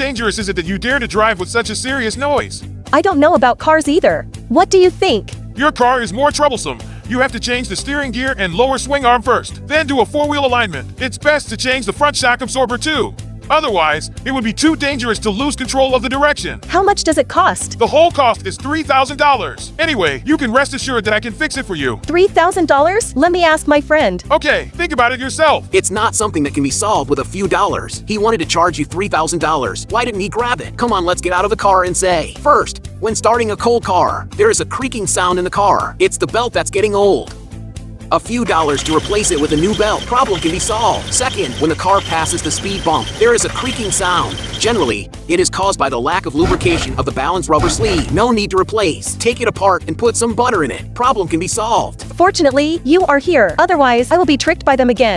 dangerous is it that you dare to drive with such a serious noise? I don't know about cars either. What do you think? Your car is more troublesome. You have to change the steering gear and lower swing arm first, then do a four-wheel alignment. It's best to change the front shock absorber too. Otherwise, it would be too dangerous to lose control of the direction. How much does it cost? The whole cost is $3,000. Anyway, you can rest assured that I can fix it for you. $3,000? Let me ask my friend. Okay, think about it yourself. It's not something that can be solved with a few dollars. He wanted to charge you $3,000. Why didn't he grab it? Come on, let's get out of the car and say. First, when starting a cold car, there is a creaking sound in the car. It's the belt that's getting old. A few dollars to replace it with a new belt. Problem can be solved. Second, when the car passes the speed bump, there is a creaking sound. Generally, it is caused by the lack of lubrication of the balance rubber sleeve. No need to replace. Take it apart and put some butter in it. Problem can be solved. Fortunately, you are here. Otherwise, I will be tricked by them again.